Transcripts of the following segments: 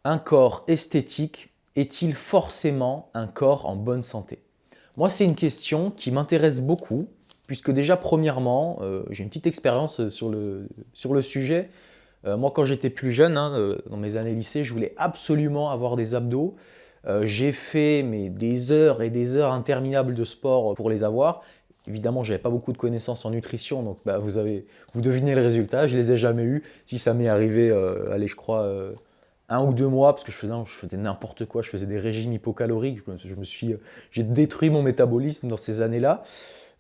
Un corps esthétique est-il forcément un corps en bonne santé? Moi, c'est une question qui m'intéresse beaucoup, puisque déjà, premièrement, j'ai une petite expérience sur le sujet. Moi, quand j'étais plus jeune, hein, dans mes années lycée, je voulais absolument avoir des abdos. J'ai fait des heures et des heures interminables de sport pour les avoir. Évidemment, je n'avais pas beaucoup de connaissances en nutrition, donc bah, vous devinez le résultat. Je ne les ai jamais eus. Si ça m'est arrivé, allez, je crois, 1 ou 2 mois, parce que je faisais n'importe quoi. Je faisais des régimes hypocaloriques. J'ai détruit mon métabolisme dans ces années-là.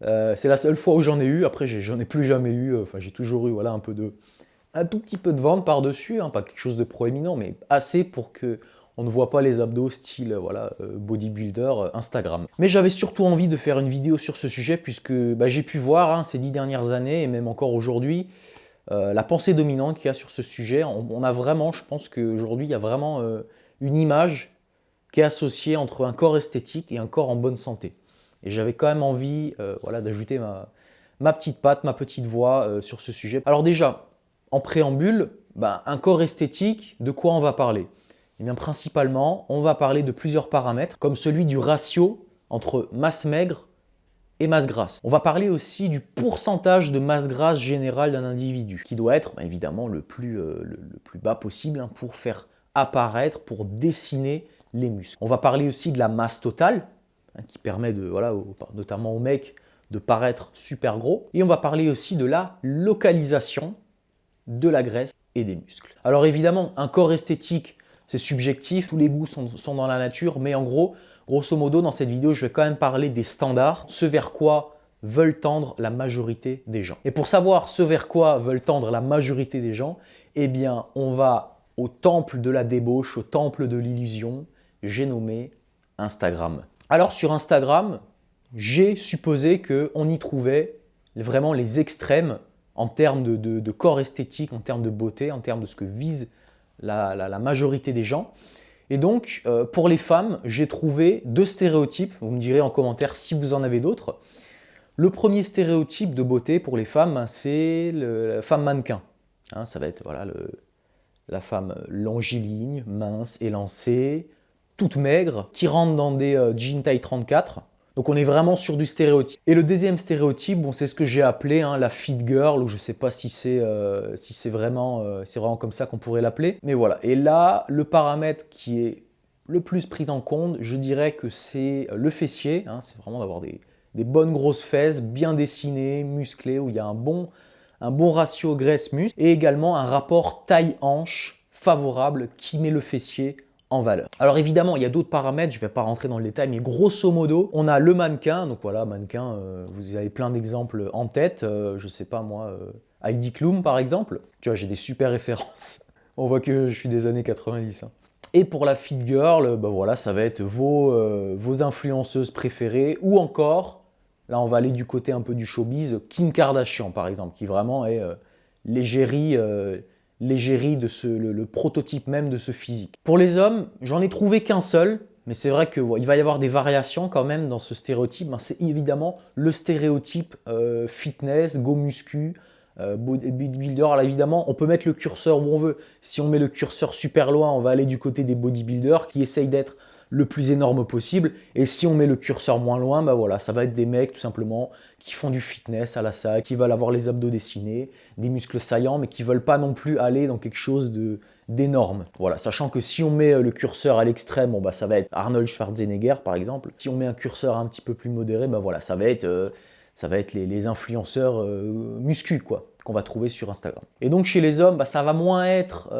C'est la seule fois où j'en ai eu. Après, j'en ai plus jamais eu. Enfin, j'ai toujours eu, voilà, un tout petit peu de ventre par-dessus, hein, pas quelque chose de proéminent, mais assez pour que on ne voit pas les abdos style voilà, bodybuilder Instagram. Mais j'avais surtout envie de faire une vidéo sur ce sujet puisque bah, j'ai pu voir hein, ces 10 dernières années et même encore aujourd'hui la pensée dominante qu'il y a sur ce sujet. On a vraiment, je pense qu'aujourd'hui, il y a vraiment une image qui est associée entre un corps esthétique et un corps en bonne santé. Et j'avais quand même envie voilà, d'ajouter ma petite patte, ma petite voix sur ce sujet. Alors déjà, en préambule, bah, un corps esthétique, de quoi on va parler? Eh bien, principalement, on va parler de plusieurs paramètres, comme celui du ratio entre masse maigre et masse grasse. On va parler aussi du pourcentage de masse grasse générale d'un individu, qui doit être bah, évidemment le plus bas possible hein, pour faire apparaître, pour dessiner les muscles. On va parler aussi de la masse totale, hein, qui permet voilà, notamment aux mecs de paraître super gros. Et on va parler aussi de la localisation de la graisse et des muscles. Alors évidemment, un corps esthétique, c'est subjectif, tous les goûts sont dans la nature, mais en gros, grosso modo, dans cette vidéo, je vais quand même parler des standards, ce vers quoi veulent tendre la majorité des gens. Et pour savoir ce vers quoi veulent tendre la majorité des gens, eh bien, on va au temple de la débauche, au temple de l'illusion, j'ai nommé Instagram. Alors sur Instagram, j'ai supposé qu'on y trouvait vraiment les extrêmes en termes de corps esthétique, en termes de beauté, en termes de ce que vise la majorité des gens. Et donc, pour les femmes, j'ai trouvé 2 stéréotypes. Vous me direz en commentaire si vous en avez d'autres. Le premier stéréotype de beauté pour les femmes, c'est la femme mannequin. Hein, ça va être voilà, la femme longiligne, mince, élancée, toute maigre, qui rentre dans des jeans taille 34. Donc on est vraiment sur du stéréotype. Et le deuxième stéréotype, bon, c'est ce que j'ai appelé hein, la fit girl, ou je ne sais pas si c'est vraiment comme ça qu'on pourrait l'appeler. Mais voilà. Et là, le paramètre qui est le plus pris en compte, je dirais que c'est le fessier. Hein, c'est vraiment d'avoir des bonnes grosses fesses, bien dessinées, musclées, où il y a un bon ratio graisse-muscle, et également un rapport taille-hanche favorable qui met le fessier en valeur. Alors évidemment, il y a d'autres paramètres, je ne vais pas rentrer dans le détail, mais grosso modo, on a le mannequin. Donc voilà, mannequin, vous avez plein d'exemples en tête. Je ne sais pas moi, Heidi Klum par exemple. Tu vois, j'ai des super références. On voit que je suis des années 90. Hein. Et pour la fit girl, bah voilà, ça va être vos influenceuses préférées, ou encore, là on va aller du côté un peu du showbiz, Kim Kardashian par exemple, qui vraiment est l'égérie de le prototype même de ce physique. Pour les hommes, j'en ai trouvé qu'un seul, mais c'est vrai qu'il va y avoir des variations quand même dans ce stéréotype. Ben, c'est évidemment le stéréotype fitness, go muscu, bodybuilder. Alors évidemment, on peut mettre le curseur où on veut. Si on met le curseur super loin, on va aller du côté des bodybuilders qui essayent d'être le plus énorme possible. Et si on met le curseur moins loin, bah voilà, ça va être des mecs tout simplement qui font du fitness à la salle, qui veulent avoir les abdos dessinés, des muscles saillants, mais qui veulent pas non plus aller dans quelque chose d'énorme. Voilà, sachant que si on met le curseur à l'extrême, bon, bah, ça va être Arnold Schwarzenegger par exemple. Si on met un curseur un petit peu plus modéré, bah voilà, ça va être les influenceurs muscu quoi, qu'on va trouver sur Instagram. Et donc chez les hommes, bah, ça va moins être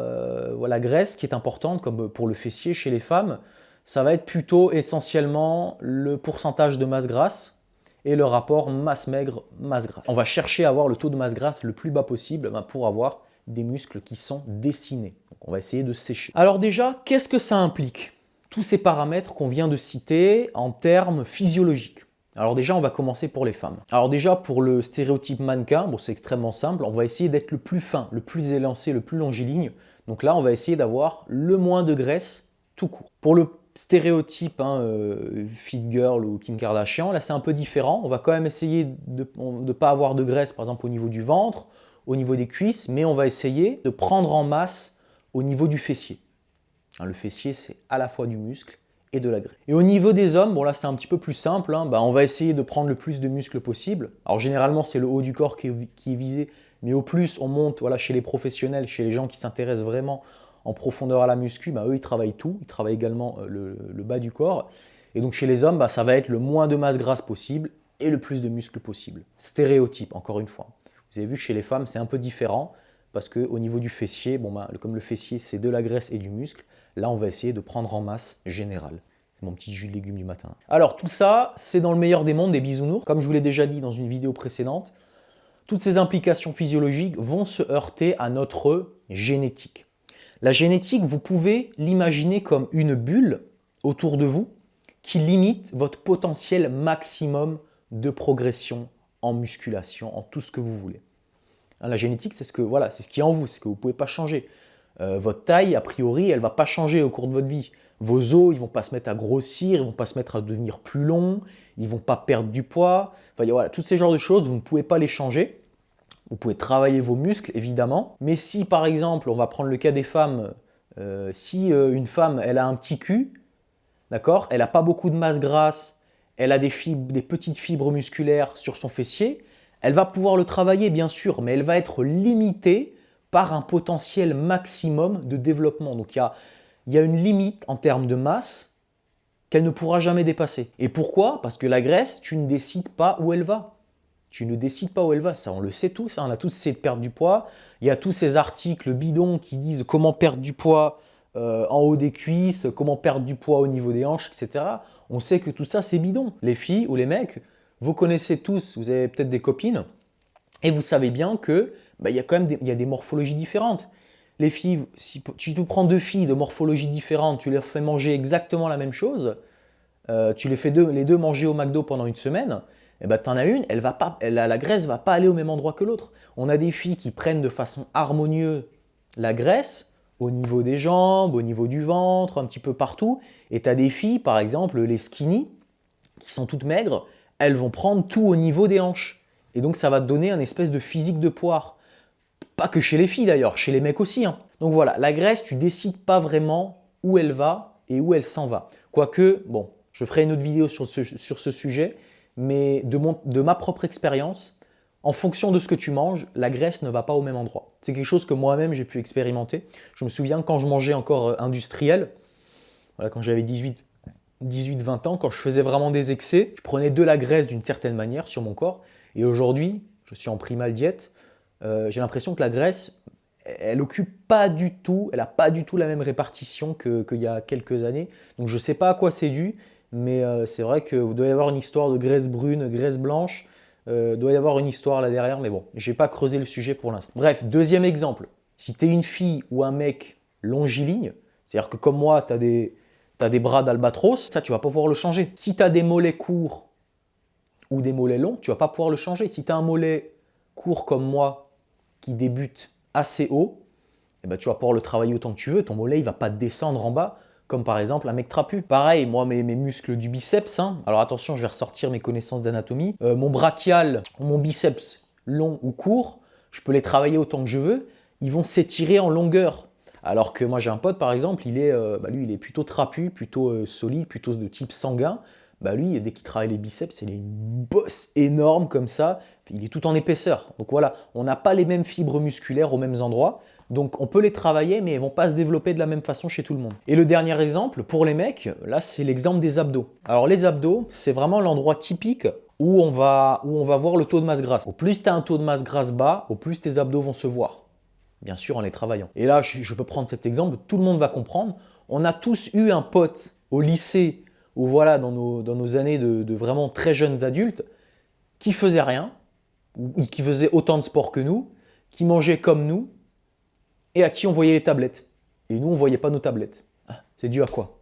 la graisse qui est importante, comme pour le fessier chez les femmes. Ça va être plutôt essentiellement le pourcentage de masse grasse et le rapport masse maigre, masse grasse. On va chercher à avoir le taux de masse grasse le plus bas possible pour avoir des muscles qui sont dessinés. Donc on va essayer de sécher. Alors déjà, qu'est-ce que ça implique? Tous ces paramètres qu'on vient de citer en termes physiologiques. Alors déjà, on va commencer pour les femmes. Alors déjà, pour le stéréotype mannequin, bon, c'est extrêmement simple. On va essayer d'être le plus fin, le plus élancé, le plus longiligne. Donc là, on va essayer d'avoir le moins de graisse tout court. Pour le stéréotype fit girl ou Kim Kardashian, là c'est un peu différent. On va quand même essayer de ne pas avoir de graisse, par exemple au niveau du ventre, au niveau des cuisses, mais on va essayer de prendre en masse au niveau du fessier. Hein, le fessier, c'est à la fois du muscle et de la graisse. Et au niveau des hommes, bon là c'est un petit peu plus simple, hein, on va essayer de prendre le plus de muscles possible. Alors généralement c'est le haut du corps qui est visé, mais au plus on monte voilà, chez les professionnels, chez les gens qui s'intéressent vraiment en profondeur à la muscu, eux ils travaillent tout, ils travaillent également le bas du corps. Et donc chez les hommes, ça va être le moins de masse grasse possible et le plus de muscles possible. Stéréotype, encore une fois. Vous avez vu, chez les femmes c'est un peu différent, parce qu'au niveau du fessier, comme le fessier c'est de la graisse et du muscle, là, on va essayer de prendre en masse générale. C'est mon petit jus de légumes du matin. Alors, tout ça, c'est dans le meilleur des mondes des bisounours. Comme je vous l'ai déjà dit dans une vidéo précédente, toutes ces implications physiologiques vont se heurter à notre génétique. La génétique, vous pouvez l'imaginer comme une bulle autour de vous qui limite votre potentiel maximum de progression en musculation, en tout ce que vous voulez. La génétique, c'est ce qui est en vous, c'est ce que vous ne pouvez pas changer. Votre taille, a priori, elle ne va pas changer au cours de votre vie. Vos os, ils ne vont pas se mettre à grossir, ils ne vont pas se mettre à devenir plus longs, ils ne vont pas perdre du poids. Enfin, voilà, tous ces genres de choses, vous ne pouvez pas les changer. Vous pouvez travailler vos muscles, évidemment. Mais si, par exemple, on va prendre le cas des femmes, si une femme, elle a un petit cul, d'accord, elle n'a pas beaucoup de masse grasse, elle a des petites fibres musculaires sur son fessier, elle va pouvoir le travailler, bien sûr, mais elle va être limitée par un potentiel maximum de développement. Donc il y a une limite en termes de masse qu'elle ne pourra jamais dépasser. Et pourquoi? Parce que la graisse, tu ne décides pas où elle va. Tu ne décides pas où elle va, ça on le sait tous, on a tous essayé de perdre du poids. Il y a tous ces articles bidons qui disent comment perdre du poids en haut des cuisses, comment perdre du poids au niveau des hanches, etc. On sait que tout ça c'est bidon. Les filles ou les mecs, vous connaissez tous, vous avez peut-être des copines, et vous savez bien que il y a quand même des morphologies différentes. Les filles, si tu prends deux filles de morphologie différente, tu leur fais manger exactement la même chose, tu les fais les deux manger au McDo pendant une semaine, tu en as une, la graisse ne va pas aller au même endroit que l'autre. On a des filles qui prennent de façon harmonieuse la graisse au niveau des jambes, au niveau du ventre, un petit peu partout. Et tu as des filles, par exemple, les skinny, qui sont toutes maigres, elles vont prendre tout au niveau des hanches. Et donc ça va te donner un espèce de physique de poire. Pas que chez les filles d'ailleurs, chez les mecs aussi. Hein. Donc voilà, la graisse, tu décides pas vraiment où elle va et où elle s'en va. Quoique, bon, je ferai une autre vidéo sur ce sujet, mais de ma propre expérience, en fonction de ce que tu manges, la graisse ne va pas au même endroit. C'est quelque chose que moi-même j'ai pu expérimenter. Je me souviens quand je mangeais encore industriel, voilà, quand j'avais 18-20 ans, quand je faisais vraiment des excès, je prenais de la graisse d'une certaine manière sur mon corps. Et aujourd'hui, je suis en primal diète, j'ai l'impression que la graisse, elle n'a pas du tout la même répartition qu'il y a quelques années. Donc je ne sais pas à quoi c'est dû, mais c'est vrai qu'il doit y avoir une histoire de graisse brune, graisse blanche, doit y avoir une histoire là derrière, mais bon, je n'ai pas creusé le sujet pour l'instant. Bref, deuxième exemple, si tu es une fille ou un mec longiligne, c'est-à-dire que comme moi, tu as des bras d'albatros, ça tu ne vas pas pouvoir le changer. Si tu as des mollets courts ou des mollets longs, tu ne vas pas pouvoir le changer. Si tu as un mollet court comme moi, qui débute assez haut, tu vas pouvoir le travailler autant que tu veux. Ton mollet, il ne va pas descendre en bas, comme par exemple un mec trapu. Pareil, moi, mes muscles du biceps, alors attention, je vais ressortir mes connaissances d'anatomie. Mon brachial, mon biceps long ou court, je peux les travailler autant que je veux. Ils vont s'étirer en longueur. Alors que moi, j'ai un pote, par exemple, lui, il est plutôt trapu, plutôt solide, plutôt de type sanguin. Lui, dès qu'il travaille les biceps, il a une bosse énorme comme ça. Il est tout en épaisseur. Donc voilà, on n'a pas les mêmes fibres musculaires aux mêmes endroits. Donc on peut les travailler, mais elles ne vont pas se développer de la même façon chez tout le monde. Et le dernier exemple, pour les mecs, là, c'est l'exemple des abdos. Alors les abdos, c'est vraiment l'endroit typique où on va voir le taux de masse grasse. Au plus tu as un taux de masse grasse bas, au plus tes abdos vont se voir. Bien sûr, en les travaillant. Et là, je peux prendre cet exemple, tout le monde va comprendre. On a tous eu un pote au lycée, ou voilà, dans nos années de vraiment très jeunes adultes, qui faisait rien, ou qui faisait autant de sport que nous, qui mangeait comme nous, et à qui on voyait les tablettes. Et nous, on ne voyait pas nos tablettes. C'est dû à quoi?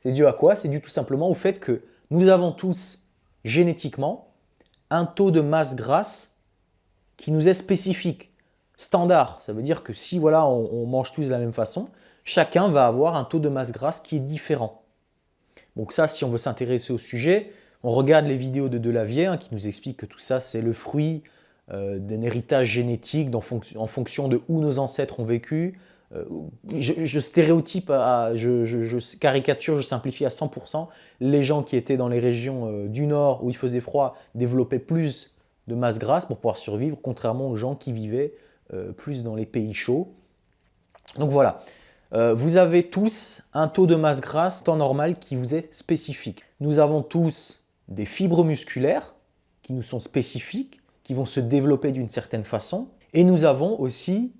C'est dû à quoi? C'est dû tout simplement au fait que nous avons tous, génétiquement, un taux de masse grasse qui nous est spécifique. Standard, ça veut dire que si voilà, on mange tous de la même façon, chacun va avoir un taux de masse grasse qui est différent. Donc ça, si on veut s'intéresser au sujet, on regarde les vidéos de Delavier qui nous explique que tout ça, c'est le fruit d'un héritage génétique en fonction de où nos ancêtres ont vécu, je stéréotype, je caricature, je simplifie à 100%. Les gens qui étaient dans les régions du nord où il faisait froid développaient plus de masse grasse pour pouvoir survivre, contrairement aux gens qui vivaient plus dans les pays chauds. Donc voilà, vous avez tous un taux de masse grasse temps normal qui vous est spécifique. Nous avons tous des fibres musculaires qui nous sont spécifiques, qui vont se développer d'une certaine façon. Et nous avons aussi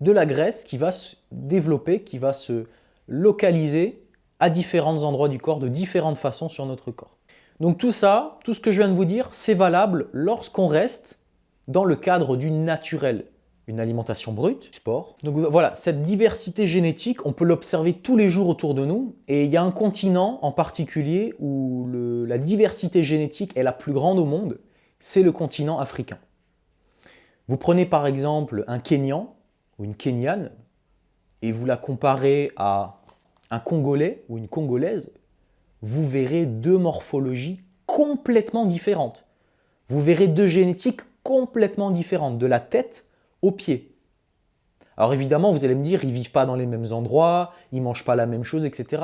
de la graisse qui va se développer, qui va se localiser à différents endroits du corps, de différentes façons sur notre corps. Donc tout ça, tout ce que je viens de vous dire, c'est valable lorsqu'on reste dans le cadre du naturel. Une alimentation brute, sport. Donc voilà, cette diversité génétique, on peut l'observer tous les jours autour de nous. Et il y a un continent en particulier où la diversité génétique est la plus grande au monde, c'est le continent africain. Vous prenez par exemple un Kenyan ou une Kenyane et vous la comparez à un Congolais ou une Congolaise, vous verrez deux morphologies complètement différentes. Vous verrez deux génétiques complètement différentes, de la tête aux pieds. Alors évidemment, vous allez me dire, ils ne vivent pas dans les mêmes endroits, ils ne mangent pas la même chose, etc.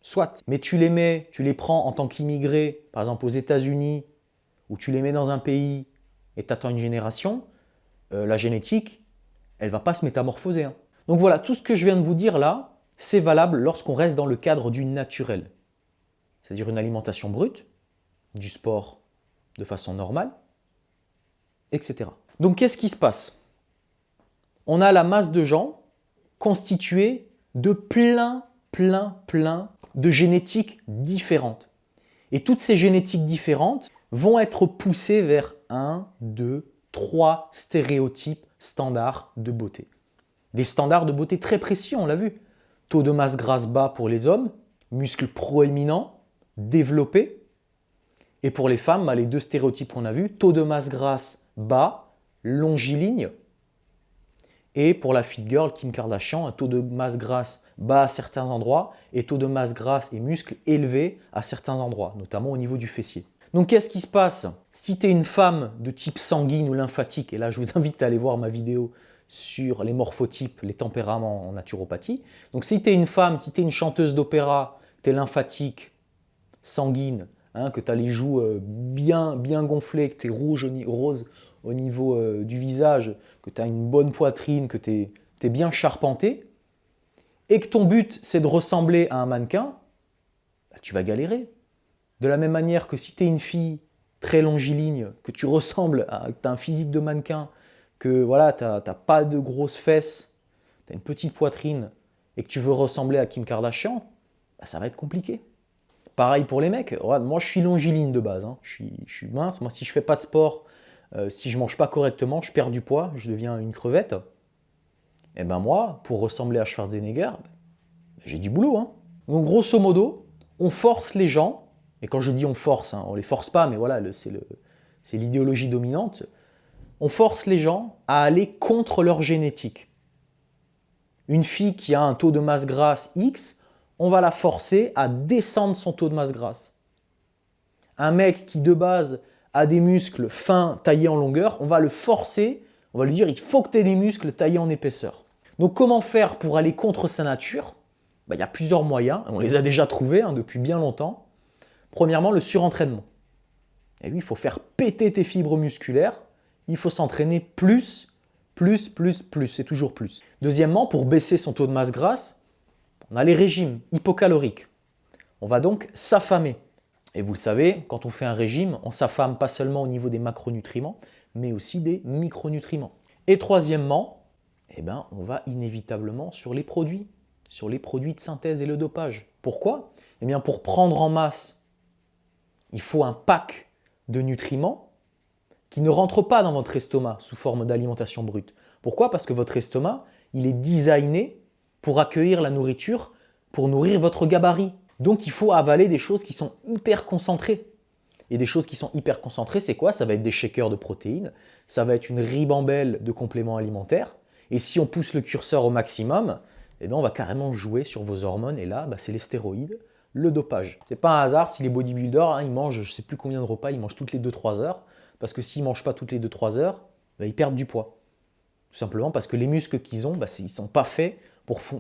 Soit. Mais tu les prends en tant qu'immigrés, par exemple aux États-Unis, ou tu les mets dans un pays et tu attends une génération, la génétique, elle ne va pas se métamorphoser. Hein. Donc voilà, tout ce que je viens de vous dire là, c'est valable lorsqu'on reste dans le cadre du naturel. C'est-à-dire une alimentation brute, du sport de façon normale, etc. Donc qu'est-ce qui se passe ? On a la masse de gens constituée de plein de génétiques différentes. Et toutes ces génétiques différentes vont être poussées vers 1, 2, 3 stéréotypes standards de beauté. Des standards de beauté très précis, on l'a vu. Taux de masse grasse bas pour les hommes, muscles proéminents, développés. Et pour les femmes, les deux stéréotypes qu'on a vus, taux de masse grasse bas, longiligne. Et pour la fit girl Kim Kardashian, un taux de masse grasse bas à certains endroits et taux de masse grasse et muscles élevés à certains endroits, notamment au niveau du fessier. Donc qu'est-ce qui se passe? Si tu es une femme de type sanguine ou lymphatique, et là je vous invite à aller voir ma vidéo sur les morphotypes, les tempéraments en naturopathie. Donc si tu es une femme, si tu es une chanteuse d'opéra, tu es lymphatique, sanguine, que tu as les joues bien gonflées, que tu es rose au niveau du visage, que tu as une bonne poitrine, que tu es bien charpenté, et que ton but c'est de ressembler à un mannequin, tu vas galérer. De la même manière que si tu es une fille très longiligne, que tu ressembles, que tu as un physique de mannequin, que voilà, tu n'as pas de grosses fesses, tu as une petite poitrine, et que tu veux ressembler à Kim Kardashian, ça va être compliqué. Pareil pour les mecs, moi je suis longiligne de base, je suis mince, moi si je fais pas de sport, si je mange pas correctement, je perds du poids, je deviens une crevette. Et ben moi, pour ressembler à Schwarzenegger, j'ai du boulot. Donc grosso modo, on force les gens, et quand je dis on force, on les force pas, mais voilà, c'est l'idéologie dominante, on force les gens à aller contre leur génétique. Une fille qui a un taux de masse grasse X, on va la forcer à descendre son taux de masse grasse. Un mec qui de base a des muscles fins taillés en longueur, on va le forcer, on va lui dire il faut que tu aies des muscles taillés en épaisseur. Donc comment faire pour aller contre sa nature? Il y a plusieurs moyens, on les a déjà trouvés depuis bien longtemps. Premièrement, le surentraînement. Et oui, il faut faire péter tes fibres musculaires, il faut s'entraîner plus, c'est toujours plus. Deuxièmement, pour baisser son taux de masse grasse, on a les régimes hypocaloriques. On va donc s'affamer. Et vous le savez, quand on fait un régime, on s'affame pas seulement au niveau des macronutriments, mais aussi des micronutriments. Et troisièmement, on va inévitablement sur les produits de synthèse et le dopage. Pourquoi? Pour prendre en masse, il faut un pack de nutriments qui ne rentrent pas dans votre estomac sous forme d'alimentation brute. Pourquoi? Parce que votre estomac, il est designé pour accueillir la nourriture, pour nourrir votre gabarit. Donc il faut avaler des choses qui sont hyper concentrées. Et des choses qui sont hyper concentrées, c'est quoi? Ça va être des shakers de protéines, ça va être une ribambelle de compléments alimentaires. Et si on pousse le curseur au maximum, on va carrément jouer sur vos hormones. Et là, c'est les stéroïdes, le dopage. C'est pas un hasard si les bodybuilders, ils mangent je ne sais plus combien de repas, ils mangent toutes les 2-3 heures. Parce que s'ils ne mangent pas toutes les 2-3 heures, ils perdent du poids. Tout simplement parce que les muscles qu'ils ont, ils ne sont pas faits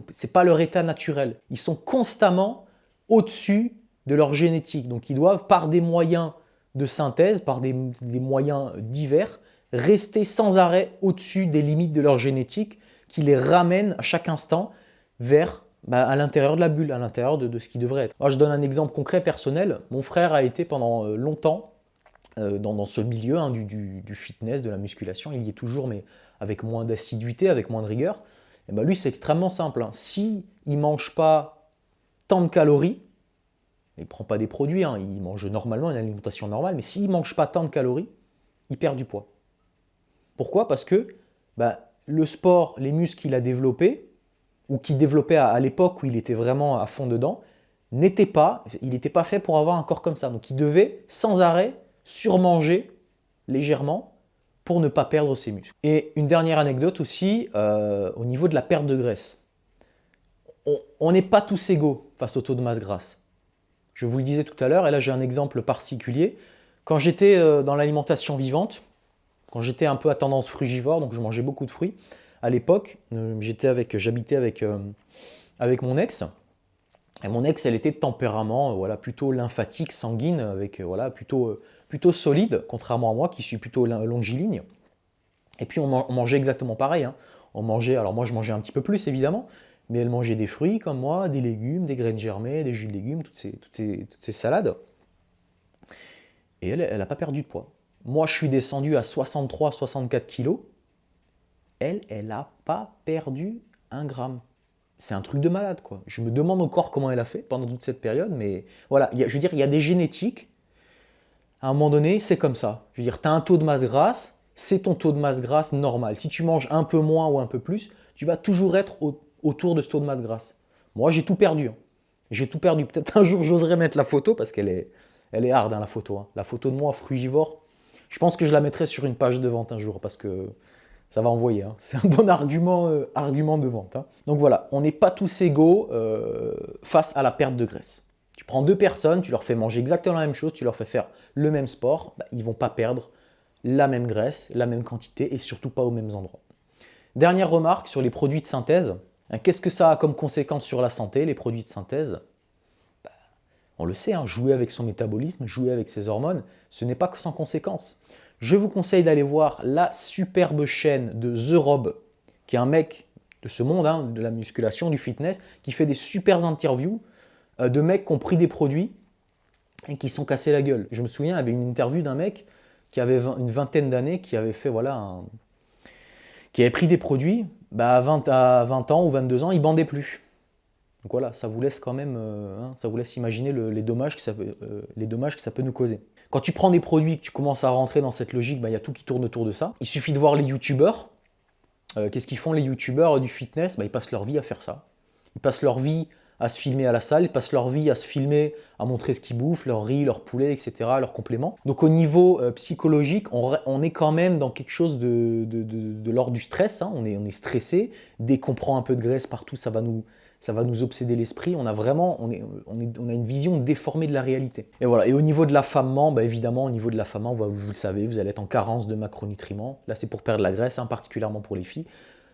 c'est pas leur état naturel. Ils sont constamment au-dessus de leur génétique. Donc ils doivent, par des moyens de synthèse, par des moyens divers, rester sans arrêt au-dessus des limites de leur génétique qui les ramènent à chaque instant vers à l'intérieur de la bulle, à l'intérieur de ce qui devrait être. Moi, je donne un exemple concret personnel. Mon frère a été pendant longtemps dans ce milieu du fitness, de la musculation. Il y est toujours, mais avec moins d'assiduité, avec moins de rigueur. Et lui, c'est extrêmement simple. S'il ne mange pas tant de calories, il ne prend pas des produits, il mange normalement une alimentation normale, mais s'il ne mange pas tant de calories, il perd du poids. Pourquoi? Parce que le sport, les muscles qu'il a développés, ou qu'il développait à l'époque où il était vraiment à fond dedans, il n'était pas fait pour avoir un corps comme ça. Donc il devait sans arrêt surmanger légèrement pour ne pas perdre ses muscles. Et une dernière anecdote aussi, au niveau de la perte de graisse. On n'est pas tous égaux face au taux de masse grasse. Je vous le disais tout à l'heure, et là j'ai un exemple particulier. Quand j'étais dans l'alimentation vivante, quand j'étais un peu à tendance frugivore, donc je mangeais beaucoup de fruits, à l'époque, j'habitais avec mon ex. Et mon ex, elle était de tempérament plutôt lymphatique, sanguine, avec plutôt solide, contrairement à moi qui suis plutôt longiligne. Et puis on mangeait exactement pareil. Alors moi je mangeais un petit peu plus évidemment, mais elle mangeait des fruits comme moi, des légumes, des graines germées, des jus de légumes, toutes ces salades. Et elle n'a pas perdu de poids. Moi je suis descendu à 63-64 kilos. Elle n'a pas perdu un gramme. C'est un truc de malade, quoi. Je me demande encore comment elle a fait pendant toute cette période, mais voilà, il y a des génétiques. À un moment donné, c'est comme ça. Je veux dire, tu as un taux de masse grasse, c'est ton taux de masse grasse normal. Si tu manges un peu moins ou un peu plus, tu vas toujours être autour de ce taux de masse grasse. Moi, j'ai tout perdu. J'ai tout perdu. Peut-être un jour, j'oserais mettre la photo, parce qu'elle est hard, la photo. La photo de moi, frugivore. Je pense que je la mettrai sur une page de vente un jour, parce que ça va envoyer. C'est un bon argument de vente. Donc voilà, on n'est pas tous égaux face à la perte de graisse. Tu prends deux personnes, tu leur fais manger exactement la même chose, tu leur fais faire le même sport, ils ne vont pas perdre la même graisse, la même quantité et surtout pas aux mêmes endroits. Dernière remarque sur les produits de synthèse. Qu'est-ce que ça a comme conséquence sur la santé, les produits de synthèse? On le sait, jouer avec son métabolisme, jouer avec ses hormones, ce n'est pas que sans conséquence. Je vous conseille d'aller voir la superbe chaîne de The Rob, qui est un mec de ce monde, de la musculation, du fitness, qui fait des super interviews de mecs qui ont pris des produits et qui se sont cassés la gueule. Je me souviens, il y avait une interview d'un mec qui avait une vingtaine d'années, qui avait fait qui avait pris des produits, à 20 ans ou 22 ans, il bandait plus. Donc voilà, ça vous laisse quand même, ça vous laisse imaginer les dommages que ça peut nous causer. Quand tu prends des produits, que tu commences à rentrer dans cette logique, il y a tout qui tourne autour de ça. Il suffit de voir les youtubeurs. Qu'est-ce qu'ils font les youtubeurs du fitness? Ils passent leur vie à faire ça. Ils passent leur vie à se filmer à la salle, ils passent leur vie à se filmer, à montrer ce qu'ils bouffent, leur riz, leur poulet, etc., leurs compléments. Donc au niveau psychologique, on est quand même dans quelque chose de l'ordre du stress. On est stressé. Dès qu'on prend un peu de graisse partout, ça va nous obséder l'esprit. On a une vision déformée de la réalité. Et voilà. Et au niveau de l'affamement, évidemment, au niveau de l'affamement, vous le savez, vous allez être en carence de macronutriments. Là, c'est pour perdre la graisse, particulièrement pour les filles.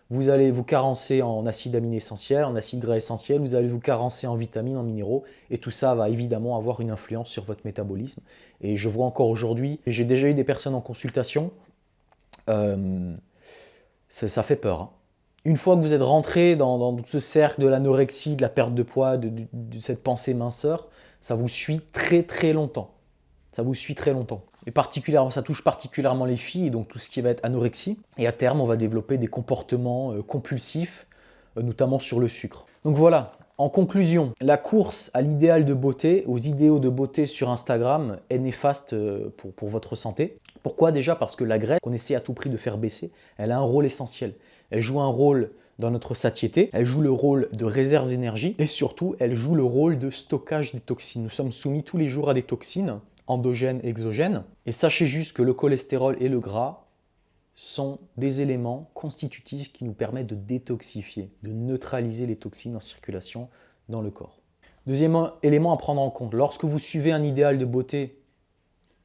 Vous allez vous carencer en acides aminés essentiels, en acides gras essentiels, vous allez vous carencer en vitamines, en minéraux, et tout ça va évidemment avoir une influence sur votre métabolisme. Et je vois encore aujourd'hui, j'ai déjà eu des personnes en consultation, ça fait peur. Une fois que vous êtes rentré dans tout ce cercle de l'anorexie, de la perte de poids, de cette pensée minceur, ça vous suit très très longtemps. Ça vous suit très longtemps. Et ça touche particulièrement les filles, et donc tout ce qui va être anorexie. Et à terme, on va développer des comportements compulsifs, notamment sur le sucre. Donc voilà, en conclusion, la course à l'idéal de beauté, aux idéaux de beauté sur Instagram est néfaste pour votre santé. Pourquoi? Déjà parce que la graisse, qu'on essaie à tout prix de faire baisser, elle a un rôle essentiel. Elle joue un rôle dans notre satiété, elle joue le rôle de réserve d'énergie et surtout, elle joue le rôle de stockage des toxines. Nous sommes soumis tous les jours à des toxines, endogènes, exogènes. Et sachez juste que le cholestérol et le gras sont des éléments constitutifs qui nous permettent de détoxifier, de neutraliser les toxines en circulation dans le corps. Deuxième élément à prendre en compte, lorsque vous suivez un idéal de beauté,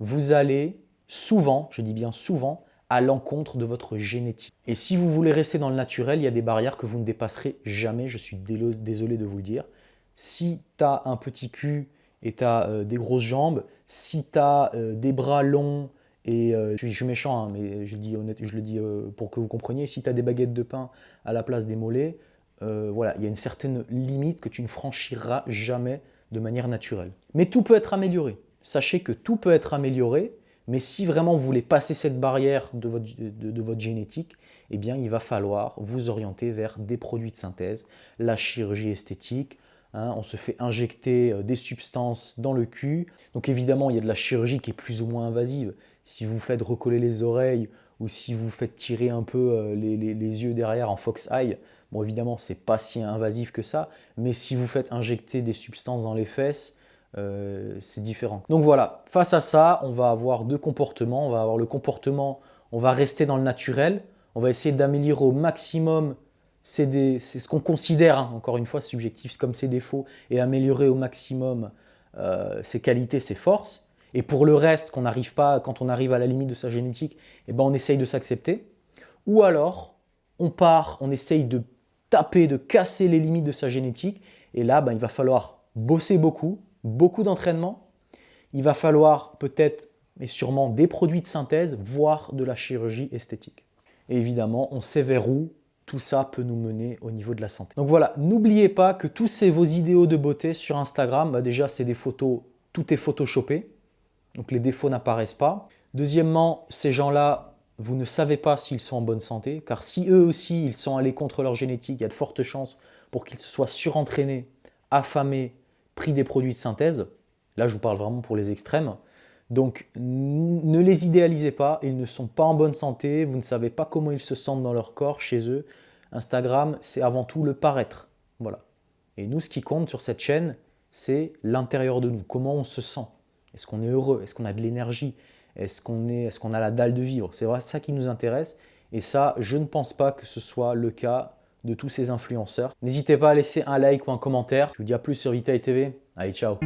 vous allez souvent, je dis bien souvent, à l'encontre de votre génétique. Et si vous voulez rester dans le naturel, il y a des barrières que vous ne dépasserez jamais, je suis désolé de vous le dire. Si tu as un petit cul et tu as des grosses jambes, si tu as des bras longs, et je suis méchant, hein, mais je le dis pour que vous compreniez, si tu as des baguettes de pain à la place des mollets, voilà, il y a une certaine limite que tu ne franchiras jamais de manière naturelle. Mais tout peut être amélioré. Sachez que tout peut être amélioré, mais si vraiment vous voulez passer cette barrière de votre génétique, eh bien, il va falloir vous orienter vers des produits de synthèse, la chirurgie esthétique. Hein, on se fait injecter des substances dans le cul. Donc évidemment, il y a de la chirurgie qui est plus ou moins invasive. Si vous faites recoller les oreilles ou si vous faites tirer un peu les yeux derrière en fox eye, bon évidemment, c'est pas si invasif que ça. Mais si vous faites injecter des substances dans les fesses, c'est différent. Donc voilà, face à ça, on va avoir deux comportements. On va avoir le comportement, on va rester dans le naturel. On va essayer d'améliorer au maximum c'est ce qu'on considère, hein, encore une fois subjectif, comme ses défauts et améliorer au maximum ses qualités, ses forces. Et pour le reste, qu'on n'arrive pas, quand on arrive à la limite de sa génétique, eh ben on essaye de s'accepter. Ou alors, on part, on essaye de taper, de casser les limites de sa génétique. Et là, ben, il va falloir bosser beaucoup, beaucoup d'entraînement. Il va falloir peut-être et sûrement des produits de synthèse, voire de la chirurgie esthétique. Et évidemment, on sait vers où tout ça peut nous mener au niveau de la santé. Donc voilà, n'oubliez pas que tous vos idéaux de beauté sur Instagram, bah déjà c'est des photos, tout est photoshopé, donc les défauts n'apparaissent pas. Deuxièmement, ces gens-là, vous ne savez pas s'ils sont en bonne santé, car si eux aussi ils sont allés contre leur génétique, il y a de fortes chances pour qu'ils se soient surentraînés, affamés, pris des produits de synthèse. Là, je vous parle vraiment pour les extrêmes. Donc, ne les idéalisez pas, ils ne sont pas en bonne santé, vous ne savez pas comment ils se sentent dans leur corps, chez eux. Instagram, c'est avant tout le paraître. Voilà. Et nous, ce qui compte sur cette chaîne, c'est l'intérieur de nous, comment on se sent. Est-ce qu'on est heureux? Est-ce qu'on a de l'énergie? Est-ce qu'on a la dalle de vivre? C'est vrai, ça qui nous intéresse. Et ça, je ne pense pas que ce soit le cas de tous ces influenceurs. N'hésitez pas à laisser un like ou un commentaire. Je vous dis à plus sur Vitae TV. Allez, ciao!